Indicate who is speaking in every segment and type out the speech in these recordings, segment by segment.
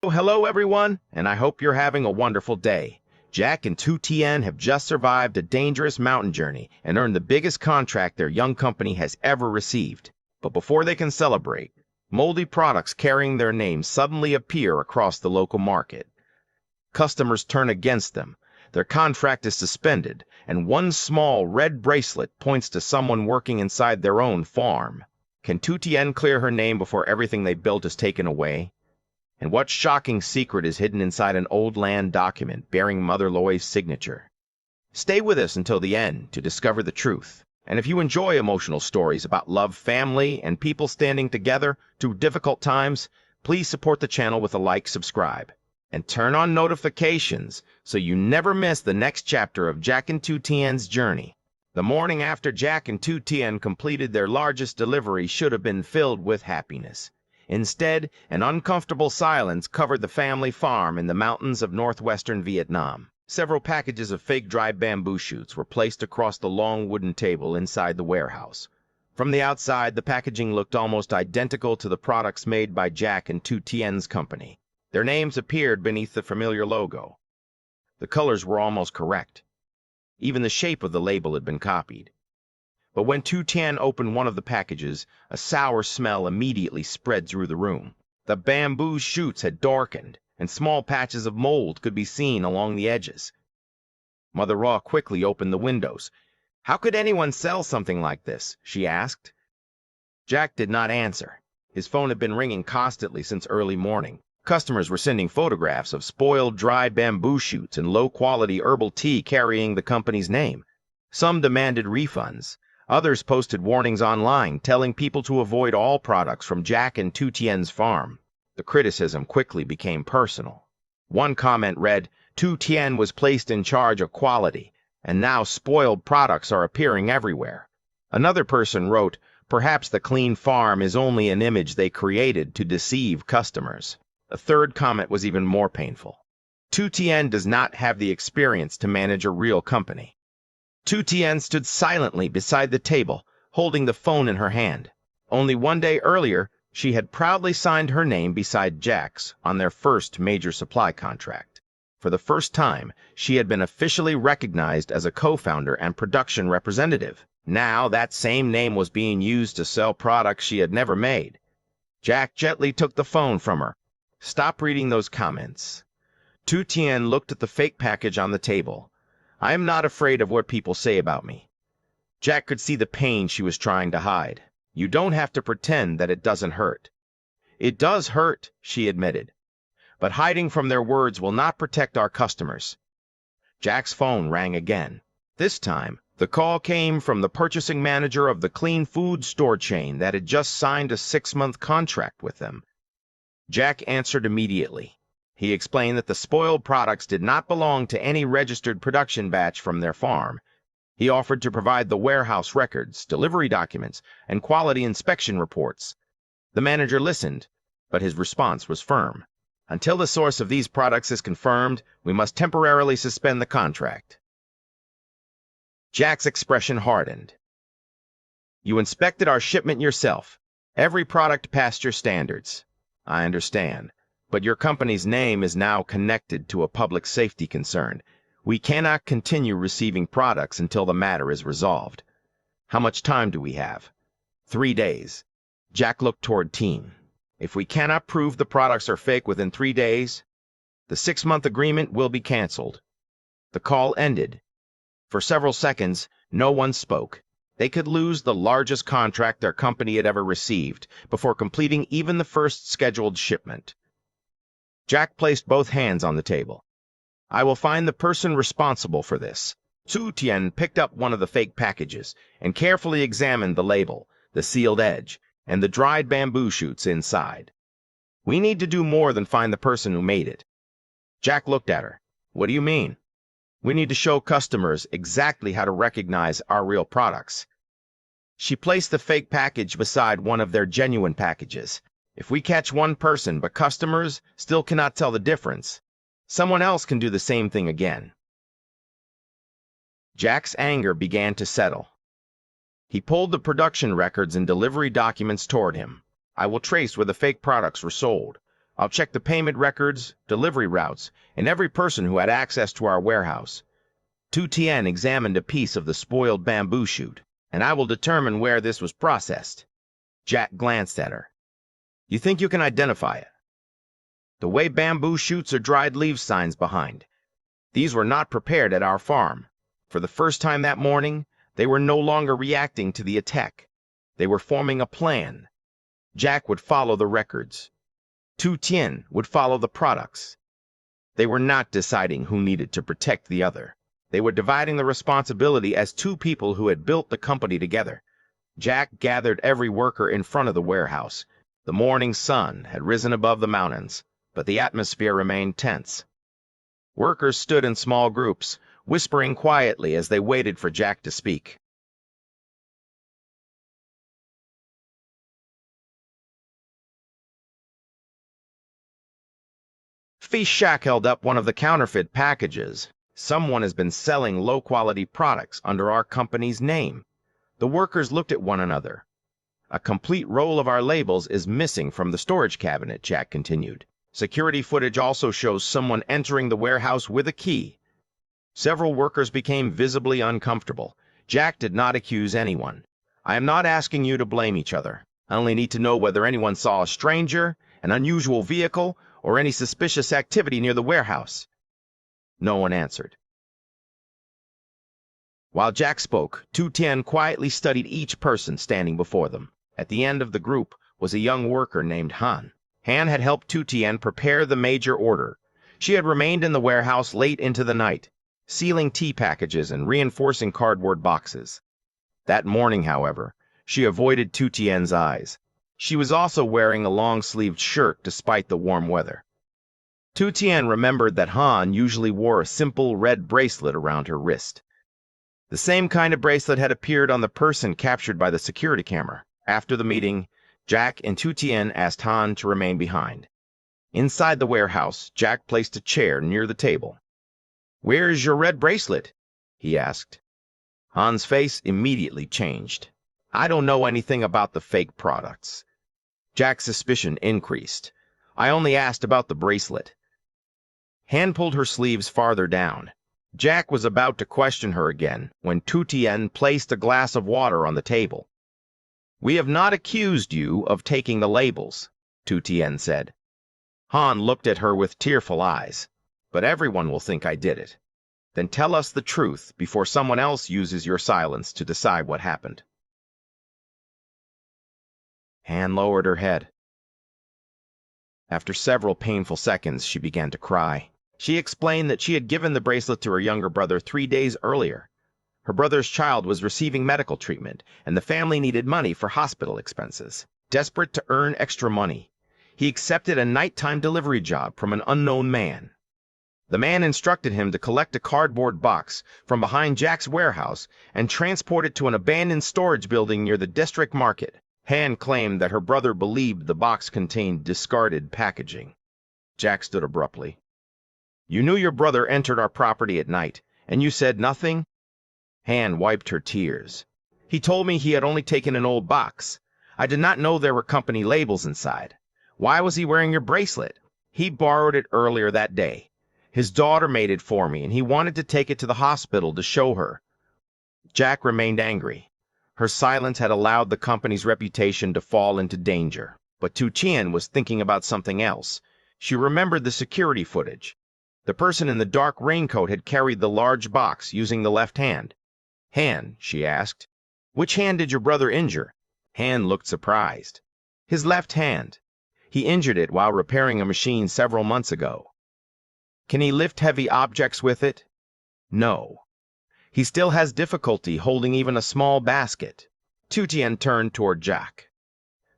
Speaker 1: Hello everyone, and I hope you're having a wonderful day. Jack and Tu Tien have just survived a dangerous mountain journey and earned the biggest contract their young company has ever received. But before they can celebrate, moldy products carrying their names suddenly appear across the local market. Customers turn against them, their contract is suspended, and one small red bracelet points to someone working inside their own farm. Can Tu Tien clear her name before everything they built is taken away? And what shocking secret is hidden inside an old land document bearing Mother Loy's signature? Stay with us until the end to discover the truth. And if you enjoy emotional stories about love, family, and people standing together through difficult times, please support the channel with a like, subscribe, and turn on notifications so you never miss the next chapter of Jack and Tu Tien's journey. The morning after Jack and Tu Tien completed their largest delivery should have been filled with happiness. Instead, an uncomfortable silence covered the family farm in the mountains of northwestern Vietnam. Several packages of fake dry bamboo shoots were placed across the long wooden table inside the warehouse. From the outside, the packaging looked almost identical to the products made by Jack and Tu Tien's company. Their names appeared beneath the familiar logo. The colors were almost correct. Even the shape of the label had been copied. But when Tu Tien opened one of the packages, a sour smell immediately spread through the room. The bamboo shoots had darkened, and small patches of mold could be seen along the edges. Mother Raw quickly opened the windows. "How could anyone sell something like this?" she asked. Jack did not answer. His phone had been ringing constantly since early morning. Customers were sending photographs of spoiled dry bamboo shoots and low-quality herbal tea carrying the company's name. Some demanded refunds. Others posted warnings online telling people to avoid all products from Jack and Tu Tien's farm. The criticism quickly became personal. One comment read, "Tu Tien was placed in charge of quality, and now spoiled products are appearing everywhere." Another person wrote, "Perhaps the clean farm is only an image they created to deceive customers." A third comment was even more painful. "Tu Tien does not have the experience to manage a real company." Tu Tien stood silently beside the table, holding the phone in her hand. Only one day earlier, she had proudly signed her name beside Jack's on their first major supply contract. For the first time, she had been officially recognized as a co-founder and production representative. Now that same name was being used to sell products she had never made. Jack gently took the phone from her. "Stop reading those comments." Tu Tien looked at the fake package on the table. "I am not afraid of what people say about me." Jack could see the pain she was trying to hide. "You don't have to pretend that it doesn't hurt." "It does hurt," she admitted. "But hiding from their words will not protect our customers." Jack's phone rang again. This time, the call came from the purchasing manager of the clean food store chain that had just signed a 6-month contract with them. Jack answered immediately. He explained that the spoiled products did not belong to any registered production batch from their farm. He offered to provide the warehouse records, delivery documents, and quality inspection reports. The manager listened, but his response was firm. "Until the source of these products is confirmed, we must temporarily suspend the contract." Jack's expression hardened. "You inspected our shipment yourself. Every product passed your standards. I understand. But your company's name is now connected to a public safety concern. We cannot continue receiving products until the matter is resolved. How much time do we have?" 3 days. Jack looked toward Team. "If we cannot prove the products are fake within 3 days, the 6-month agreement will be canceled." The call ended. For several seconds, no one spoke. They could lose the largest contract their company had ever received before completing even the first scheduled shipment. Jack placed both hands on the table. "I will find the person responsible for this." Tu Tien picked up one of the fake packages and carefully examined the label, the sealed edge, and the dried bamboo shoots inside. "We need to do more than find the person who made it." Jack looked at her. "What do you mean?" "We need to show customers exactly how to recognize our real products." She placed the fake package beside one of their genuine packages. "If we catch one person but customers still cannot tell the difference, someone else can do the same thing again." Jack's anger began to settle. He pulled the production records and delivery documents toward him. "I will trace where the fake products were sold. I'll check the payment records, delivery routes, and every person who had access to our warehouse. Tu Tien examined a piece of the spoiled bamboo shoot, and I will determine where this was processed. Jack glanced at her. You think you can identify it? The way bamboo shoots are dried leaf signs behind. These were not prepared at our farm. For the first time that morning, they were no longer reacting to the attack. They were forming a plan. Jack would follow the records. Tu Tien would follow the products. They were not deciding who needed to protect the other. They were dividing the responsibility as two people who had built the company together. Jack gathered every worker in front of the warehouse. The morning sun had risen above the mountains, but the atmosphere remained tense. Workers stood in small groups, whispering quietly as they waited for Jack to speak. Shack held up one of the counterfeit packages. Someone has been selling low-quality products under our company's name. The workers looked at one another. A complete roll of our labels is missing from the storage cabinet, Jack continued. Security footage also shows someone entering the warehouse with a key. Several workers became visibly uncomfortable. Jack did not accuse anyone. I am not asking you to blame each other. I only need to know whether anyone saw a stranger, an unusual vehicle, or any suspicious activity near the warehouse. No one answered. While Jack spoke, Tu Tien quietly studied each person standing before them. At the end of the group was a young worker named Hanh. Hanh had helped Tu Tien prepare the major order. She had remained in the warehouse late into the night, sealing tea packages and reinforcing cardboard boxes. That morning, however, she avoided Tu Tien's eyes. She was also wearing a long-sleeved shirt despite the warm weather. Tu Tien remembered that Hanh usually wore a simple red bracelet around her wrist. The same kind of bracelet had appeared on the person captured by the security camera. After the meeting, Jack and Tu Tien asked Hanh to remain behind. Inside the warehouse, Jack placed a chair near the table. "Where is your red bracelet?" he asked. Han's face immediately changed. "I don't know anything about the fake products." Jack's suspicion increased. "I only asked about the bracelet." Hanh pulled her sleeves farther down. Jack was about to question her again when Tu Tien placed a glass of water on the table. "We have not accused you of taking the labels," Tu Tien said. Hanh looked at her with tearful eyes. "But everyone will think I did it." "Then tell us the truth before someone else uses your silence to decide what happened." Hanh lowered her head. After several painful seconds, she began to cry. She explained that she had given the bracelet to her younger brother 3 days earlier. Her brother's child was receiving medical treatment, and the family needed money for hospital expenses. Desperate to earn extra money, he accepted a nighttime delivery job from an unknown man. The man instructed him to collect a cardboard box from behind Jack's warehouse and transport it to an abandoned storage building near the district market. Hanh claimed that her brother believed the box contained discarded packaging. Jack stood abruptly. "You knew your brother entered our property at night, and you said nothing?" Hanh wiped her tears. "He told me he had only taken an old box. I did not know there were company labels inside. Why was he wearing your bracelet?" "He borrowed it earlier that day. His daughter made it for me, and he wanted to take it to the hospital to show her." Jack remained angry. Her silence had allowed the company's reputation to fall into danger. But Tu Tien was thinking about something else. She remembered the security footage. The person in the dark raincoat had carried the large box using the left hand. "Hanh," she asked, "which hand did your brother injure?" Hanh looked surprised. "His left hand. He injured it while repairing a machine several months ago." "Can he lift heavy objects with it?" "No. He still has difficulty holding even a small basket." Tu Tien turned toward Jack.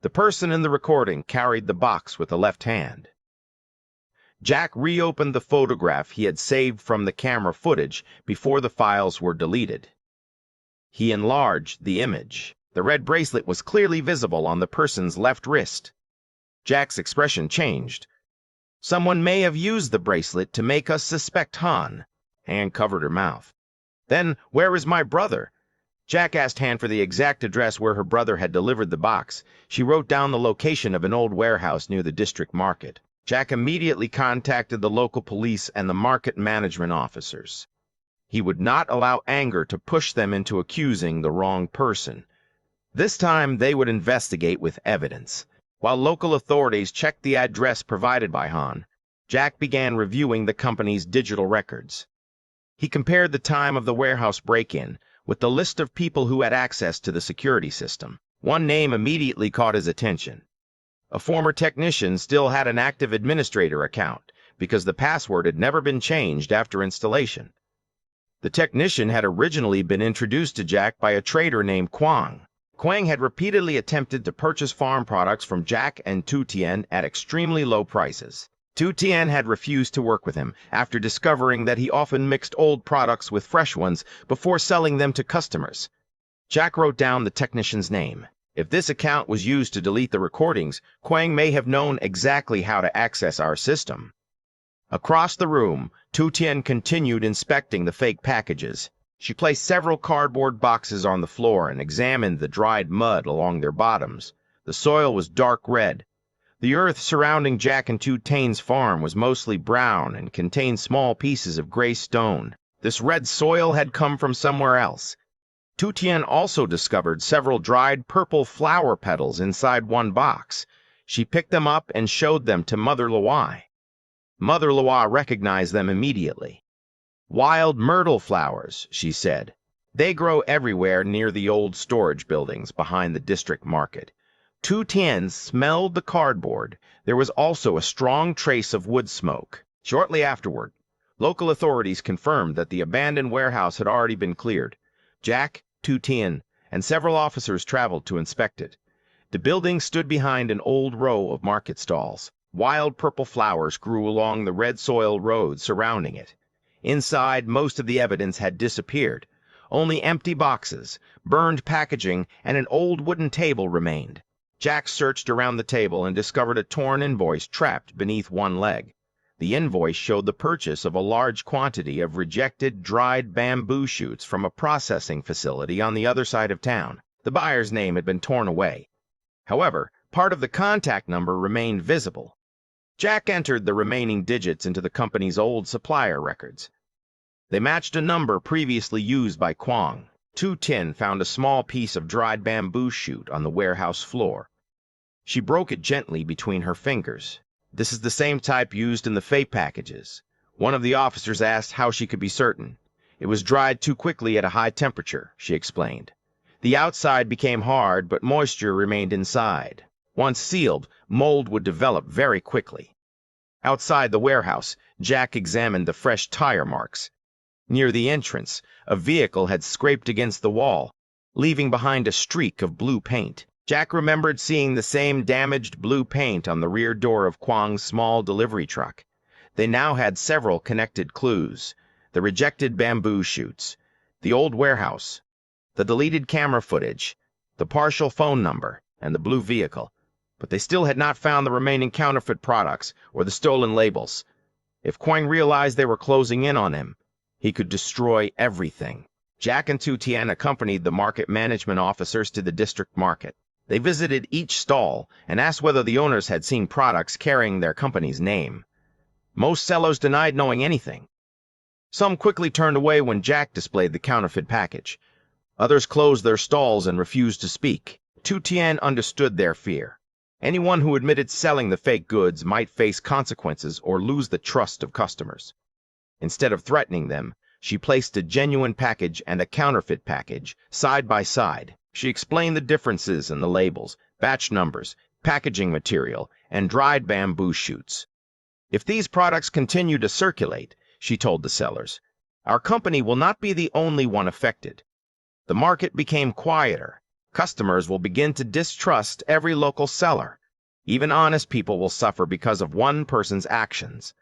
Speaker 1: "The person in the recording carried the box with the left hand." Jack reopened the photograph he had saved from the camera footage before the files were deleted. He enlarged the image. The red bracelet was clearly visible on the person's left wrist. Jack's expression changed. "Someone may have used the bracelet to make us suspect Hanh." Hanh covered her mouth. "Then where is my brother?" Jack asked Hanh for the exact address where her brother had delivered the box. She wrote down the location of an old warehouse near the district market. Jack immediately contacted the local police and the market management officers. He would not allow anger to push them into accusing the wrong person. This time, they would investigate with evidence. While local authorities checked the address provided by Hanh, Jack began reviewing the company's digital records. He compared the time of the warehouse break-in with the list of people who had access to the security system. One name immediately caught his attention. A former technician still had an active administrator account because the password had never been changed after installation. The technician had originally been introduced to Jack by a trader named Quang. Quang had repeatedly attempted to purchase farm products from Jack and Tu Tien at extremely low prices. Tu Tien had refused to work with him after discovering that he often mixed old products with fresh ones before selling them to customers. Jack wrote down the technician's name. If this account was used to delete the recordings, Quang may have known exactly how to access our system. Across the room, Tu Tien continued inspecting the fake packages. She placed several cardboard boxes on the floor and examined the dried mud along their bottoms. The soil was dark red. The earth surrounding Jack and Tu Tien's farm was mostly brown and contained small pieces of gray stone. This red soil had come from somewhere else. Tu Tien also discovered several dried purple flower petals inside one box. She picked them up and showed them to Mother Loi. Mother Loi recognized them immediately. "Wild myrtle flowers," she said. "They grow everywhere near the old storage buildings behind the district market." Tu Tien smelled the cardboard. There was also a strong trace of wood smoke. Shortly afterward, local authorities confirmed that the abandoned warehouse had already been cleared. Jack, Tu Tien, and several officers traveled to inspect it. The building stood behind an old row of market stalls. Wild purple flowers grew along the red soil road surrounding it. Inside, most of the evidence had disappeared. Only empty boxes, burned packaging, and an old wooden table remained. Jack searched around the table and discovered a torn invoice trapped beneath one leg. The invoice showed the purchase of a large quantity of rejected dried bamboo shoots from a processing facility on the other side of town. The buyer's name had been torn away. However, part of the contact number remained visible. Jack entered the remaining digits into the company's old supplier records. They matched a number previously used by Quang. Tu Tien found a small piece of dried bamboo shoot on the warehouse floor. She broke it gently between her fingers. "This is the same type used in the fake packages." One of the officers asked how she could be certain. "It was dried too quickly at a high temperature," she explained. "The outside became hard, but moisture remained inside. Once sealed, mold would develop very quickly." Outside the warehouse, Jack examined the fresh tire marks. Near the entrance, a vehicle had scraped against the wall, leaving behind a streak of blue paint. Jack remembered seeing the same damaged blue paint on the rear door of Quang's small delivery truck. They now had several connected clues: the rejected bamboo shoots, the old warehouse, the deleted camera footage, the partial phone number, and the blue vehicle. But they still had not found the remaining counterfeit products or the stolen labels. If Quang realized they were closing in on him, he could destroy everything. Jack and Tu Tien accompanied the market management officers to the district market. They visited each stall and asked whether the owners had seen products carrying their company's name. Most sellers denied knowing anything. Some quickly turned away when Jack displayed the counterfeit package. Others closed their stalls and refused to speak. Tu Tien understood their fear. Anyone who admitted selling the fake goods might face consequences or lose the trust of customers. Instead of threatening them, she placed a genuine package and a counterfeit package side by side. She explained the differences in the labels, batch numbers, packaging material, and dried bamboo shoots. "If these products continue to circulate," she told the sellers, "our company will not be the only one affected." The market became quieter. Customers will begin to distrust every local seller. Even honest people will suffer because of one person's actions.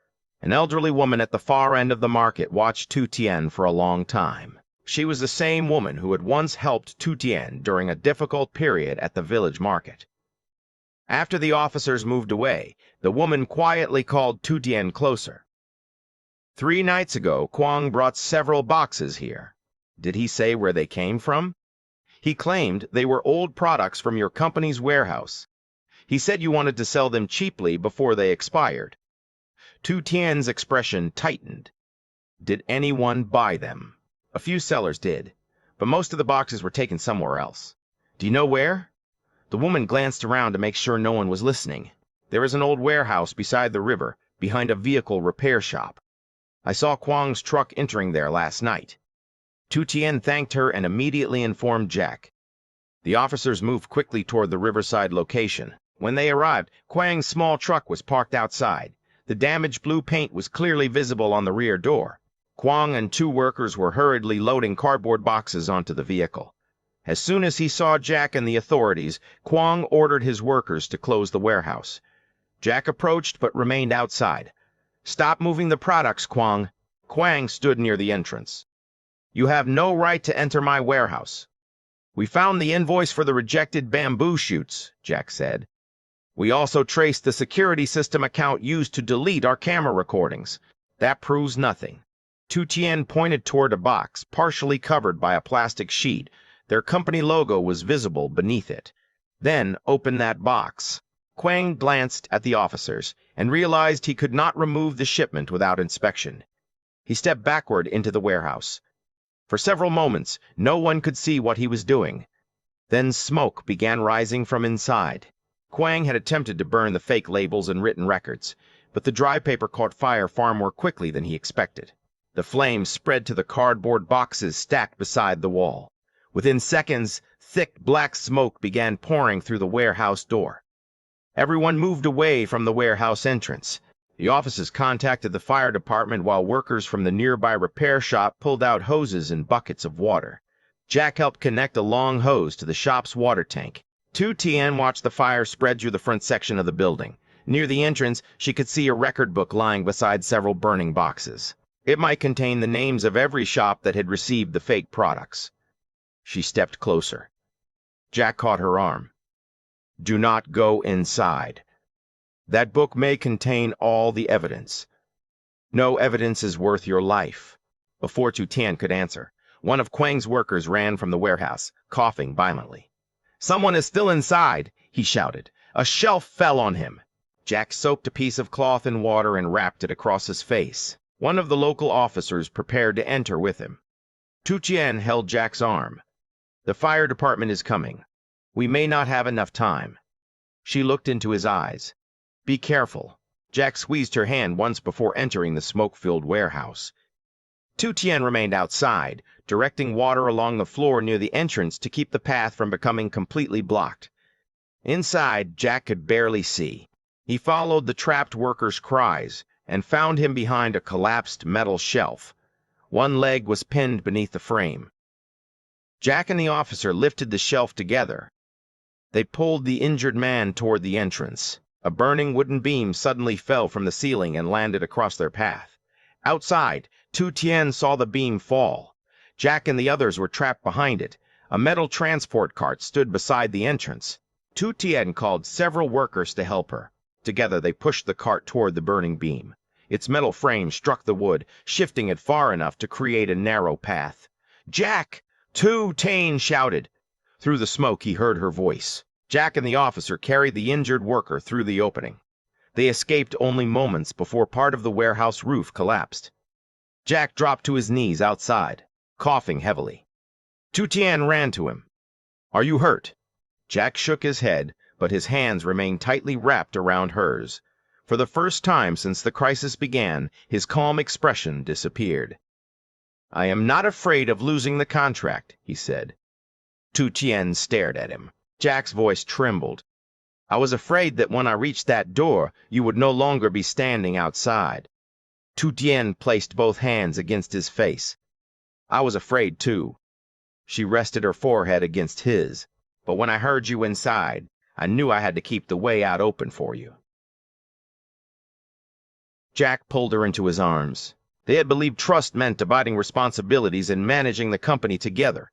Speaker 1: An elderly woman at the far end of the market watched Tu Tien for a long time. She was the same woman who had once helped Tu Tien during a difficult period at the village market. After the officers moved away, the woman quietly called Tu Tien closer. "3 nights ago, Quang brought several boxes here. Did he say where they came from?" "He claimed they were old products from your company's warehouse. He said you wanted to sell them cheaply before they expired. Tu Tien's expression tightened. Did anyone buy them? A few sellers did, but most of the boxes were taken somewhere else. Do you know where? The woman glanced around to make sure no one was listening. There is an old warehouse beside the river, behind a vehicle repair shop. I saw Kwang's truck entering there last night. Tu Tien thanked her and immediately informed Jack. The officers moved quickly toward the riverside location. When they arrived, Kwang's small truck was parked outside. The damaged blue paint was clearly visible on the rear door. Kwang and two workers were hurriedly loading cardboard boxes onto the vehicle. As soon as he saw Jack and the authorities, Kwang ordered his workers to close the warehouse. Jack approached but remained outside. "Stop moving the products, Kwang." Kwang stood near the entrance. "You have no right to enter my warehouse." "We found the invoice for the rejected bamboo shoots," Jack said. "We also traced the security system account used to delete our camera recordings. That proves nothing." Tu Tien pointed toward a box, partially covered by a plastic sheet. Their company logo was visible beneath it. "Then open that box." Kwang glanced at the officers and realized he could not remove the shipment without inspection. He stepped backward into the warehouse. For several moments, no one could see what he was doing. Then smoke began rising from inside. Kwang had attempted to burn the fake labels and written records, but the dry paper caught fire far more quickly than he expected. The flames spread to the cardboard boxes stacked beside the wall. Within seconds, thick black smoke began pouring through the warehouse door. Everyone moved away from the warehouse entrance. The officers contacted the fire department while workers from the nearby repair shop pulled out hoses and buckets of water. Jack helped connect a long hose to the shop's water tank. Tu Tien watched the fire spread through the front section of the building. Near the entrance, she could see a record book lying beside several burning boxes. It might contain the names of every shop that had received the fake products. She stepped closer. Jack caught her arm. "Do not go inside. That book may contain all the evidence. No evidence is worth your life." Before Tu Tien could answer, one of Kwang's workers ran from the warehouse, coughing violently. "Someone is still inside," he shouted. "A shelf fell on him." Jack soaked a piece of cloth in water and wrapped it across his face. One of the local officers prepared to enter with him. Tu Tien held Jack's arm. "The fire department is coming. We may not have enough time." She looked into his eyes. "Be careful." Jack squeezed her hand once before entering the smoke-filled warehouse. Tu Tien remained outside, directing water along the floor near the entrance to keep the path from becoming completely blocked. Inside, Jack could barely see. He followed the trapped worker's cries and found him behind a collapsed metal shelf. One leg was pinned beneath the frame. Jack and the officer lifted the shelf together. They pulled the injured man toward the entrance. A burning wooden beam suddenly fell from the ceiling and landed across their path. Outside, Tu Tien saw the beam fall. Jack and the others were trapped behind it. A metal transport cart stood beside the entrance. Tu Tien called several workers to help her. Together they pushed the cart toward the burning beam. Its metal frame struck the wood, shifting it far enough to create a narrow path. "Jack!" Tu Tien shouted. Through the smoke he heard her voice. Jack and the officer carried the injured worker through the opening. They escaped only moments before part of the warehouse roof collapsed. Jack dropped to his knees outside, coughing heavily. Tu Tien ran to him. "Are you hurt?" Jack shook his head, but his hands remained tightly wrapped around hers. For the first time since the crisis began, his calm expression disappeared. "I am not afraid of losing the contract," he said. Tu Tien stared at him. Jack's voice trembled. "I was afraid that when I reached that door, you would no longer be standing outside." Tu Tien placed both hands against his face. "I was afraid, too." She rested her forehead against his. "But when I heard you inside, I knew I had to keep the way out open for you." Jack pulled her into his arms. They had believed trust meant dividing responsibilities and managing the company together.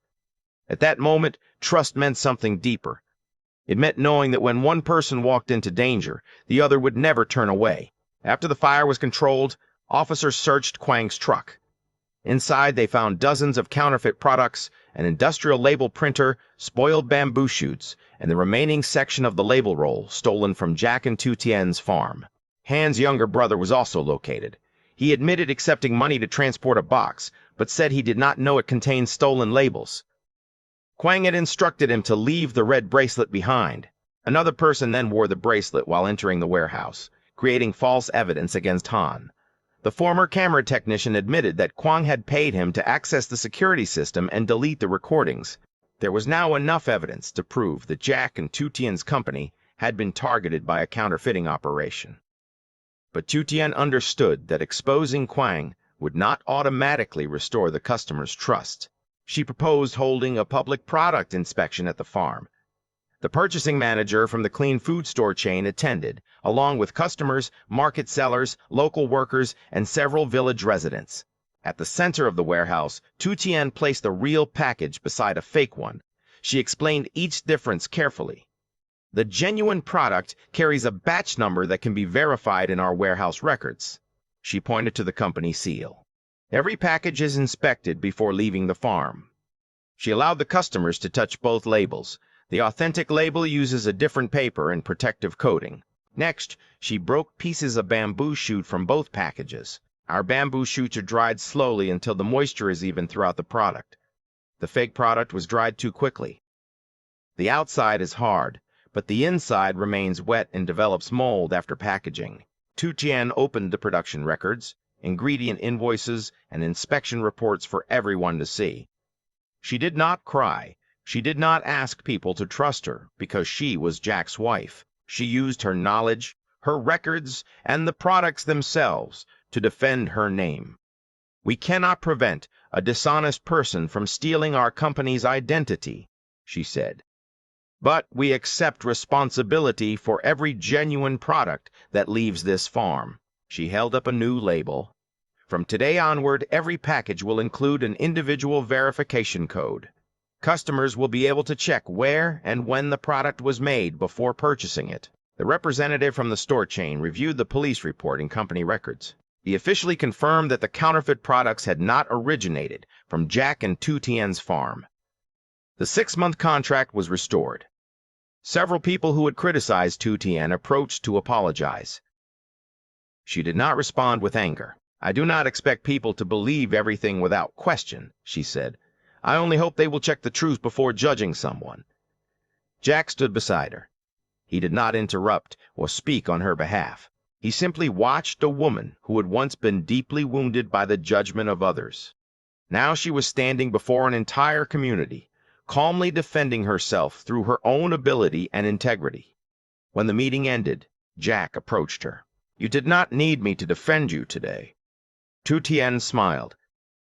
Speaker 1: At that moment, trust meant something deeper. It meant knowing that when one person walked into danger, the other would never turn away. After the fire was controlled, officers searched Kwang's truck. Inside, they found dozens of counterfeit products, an industrial label printer, spoiled bamboo shoots, and the remaining section of the label roll stolen from Jack and Tu Tien's farm. Han's younger brother was also located. He admitted accepting money to transport a box, but said he did not know it contained stolen labels. Quang had instructed him to leave the red bracelet behind. Another person then wore the bracelet while entering the warehouse, creating false evidence against Han. The former camera technician admitted that Quang had paid him to access the security system and delete the recordings. There was now enough evidence to prove that Jack and Tu Tien's company had been targeted by a counterfeiting operation. But Tu Tien understood that exposing Quang would not automatically restore the customer's trust. She proposed holding a public product inspection at the farm. The purchasing manager from the clean food store chain attended, along with customers, market sellers, local workers, and several village residents. At the center of the warehouse, Tu Tien placed a real package beside a fake one. She explained each difference carefully. The genuine product carries a batch number that can be verified in our warehouse records. She pointed to the company seal. Every package is inspected before leaving the farm. She allowed the customers to touch both labels. The authentic label uses a different paper and protective coating. Next, she broke pieces of bamboo shoot from both packages. Our bamboo shoots are dried slowly until the moisture is even throughout the product. The fake product was dried too quickly. The outside is hard, but the inside remains wet and develops mold after packaging. Tu Tien opened the production records, ingredient invoices, and inspection reports for everyone to see. She did not cry. She did not ask people to trust her because she was Jack's wife. She used her knowledge, her records, and the products themselves to defend her name. We cannot prevent a dishonest person from stealing our company's identity, she said. But we accept responsibility for every genuine product that leaves this farm. She held up a new label. From today onward, every package will include an individual verification code. Customers will be able to check where and when the product was made before purchasing it. The representative from the store chain reviewed the police report and company records. He officially confirmed that the counterfeit products had not originated from Jack and Tu Tien's farm. The 6-month contract was restored. Several people who had criticized Tu Tien approached to apologize. She did not respond with anger. I do not expect people to believe everything without question, she said. I only hope they will check the truth before judging someone. Jack stood beside her. He did not interrupt or speak on her behalf. He simply watched a woman who had once been deeply wounded by the judgment of others. Now she was standing before an entire community, calmly defending herself through her own ability and integrity. When the meeting ended, Jack approached her. You did not need me to defend you today. Tu Tien smiled.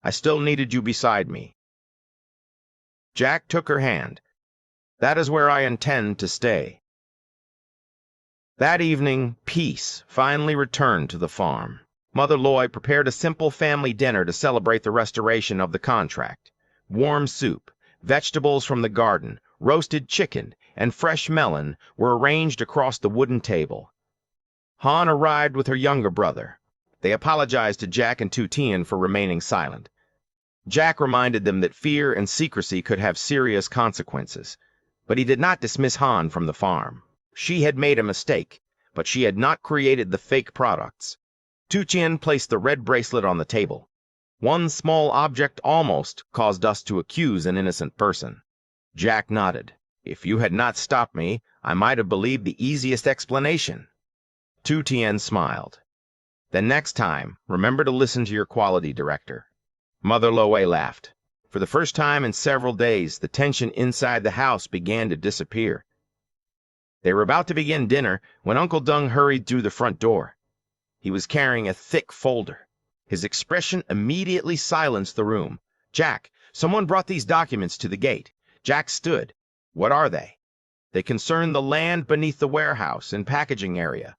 Speaker 1: I still needed you beside me. Jack took her hand. That is where I intend to stay. That evening, peace finally returned to the farm. Mother Loy prepared a simple family dinner to celebrate the restoration of the contract. Warm soup, vegetables from the garden, roasted chicken, and fresh melon were arranged across the wooden table. Han arrived with her younger brother. They apologized to Jack and Tu Tien for remaining silent. Jack reminded them that fear and secrecy could have serious consequences, but he did not dismiss Han from the farm. She had made a mistake, but she had not created the fake products. Tu Tien placed the red bracelet on the table. One small object almost caused us to accuse an innocent person. Jack nodded. If you had not stopped me, I might have believed the easiest explanation. Tu Tien smiled. Then next time, remember to listen to your quality director. Mother Loe laughed. For the first time in several days, the tension inside the house began to disappear. They were about to begin dinner when Uncle Deng hurried through the front door. He was carrying a thick folder. His expression immediately silenced the room. Jack, someone brought these documents to the gate. Jack stood. What are they? They concern the land beneath the warehouse and packaging area.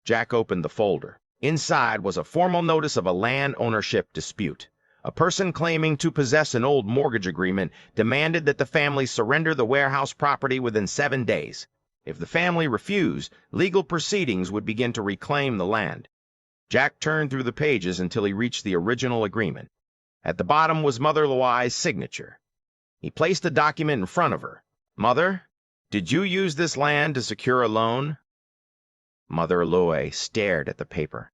Speaker 1: Jack opened the folder. Inside was a formal notice of a land ownership dispute. A person claiming to possess an old mortgage agreement demanded that the family surrender the warehouse property within 7 days. If the family refused, legal proceedings would begin to reclaim the land. Jack turned through the pages until he reached the original agreement. At the bottom was Mother Loai's signature. He placed the document in front of her. "Mother, did you use this land to secure a loan?" Mother Loai stared at the paper.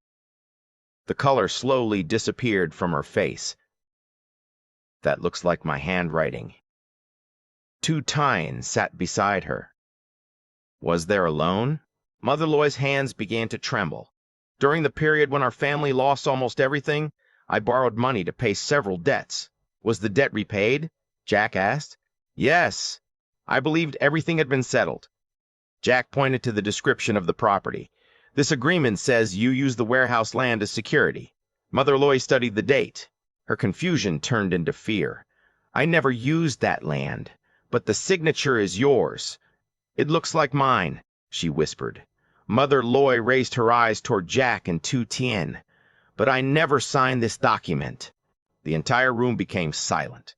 Speaker 1: The color slowly disappeared from her face. "That looks like my handwriting." Tu Tien sat beside her. "Was there a loan?" Mother Loai's hands began to tremble. "During the period when our family lost almost everything, I borrowed money to pay several debts." "Was the debt repaid?" Jack asked. "Yes. I believed everything had been settled." Jack pointed to the description of the property. "This agreement says you use the warehouse land as security." Mother Loai studied the date. Her confusion turned into fear. "I never used that land, but the signature is yours. It looks like mine," she whispered. Mother Loai raised her eyes toward Jack and Tu Tien. "But I never signed this document." The entire room became silent.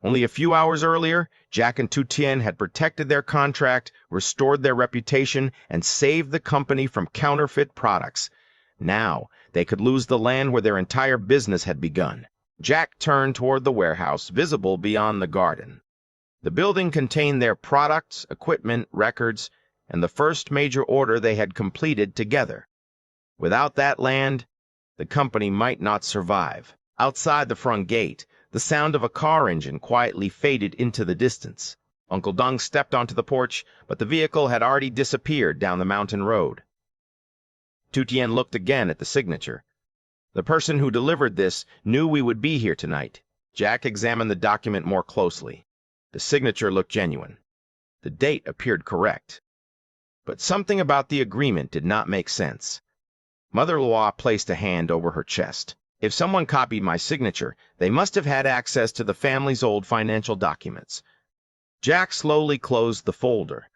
Speaker 1: Only a few hours earlier, Jack and Tu Tien had protected their contract, restored their reputation, and saved the company from counterfeit products. Now, they could lose the land where their entire business had begun. Jack turned toward the warehouse, visible beyond the garden. The building contained their products, equipment, records, and the first major order they had completed together. Without that land, the company might not survive. Outside the front gate, the sound of a car engine quietly faded into the distance. Uncle Dong stepped onto the porch, but the vehicle had already disappeared down the mountain road. Tu Tien looked again at the signature. "The person who delivered this knew we would be here tonight." Jack examined the document more closely. The signature looked genuine. The date appeared correct. But something about the agreement did not make sense. Mother Loai placed a hand over her chest. "If someone copied my signature, they must have had access to the family's old financial documents." Jack slowly closed the folder.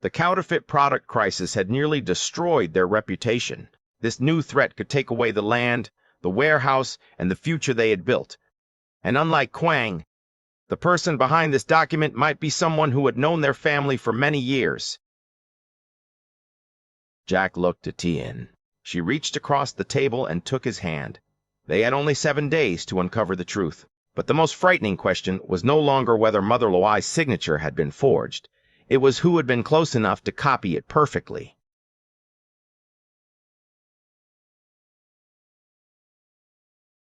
Speaker 1: The counterfeit product crisis had nearly destroyed their reputation. This new threat could take away the land, the warehouse, and the future they had built. And unlike Quang, the person behind this document might be someone who had known their family for many years. Jack looked at Tien. She reached across the table and took his hand. They had only 7 days to uncover the truth. But the most frightening question was no longer whether Mother Loai's signature had been forged. It was who had been close enough to copy it perfectly.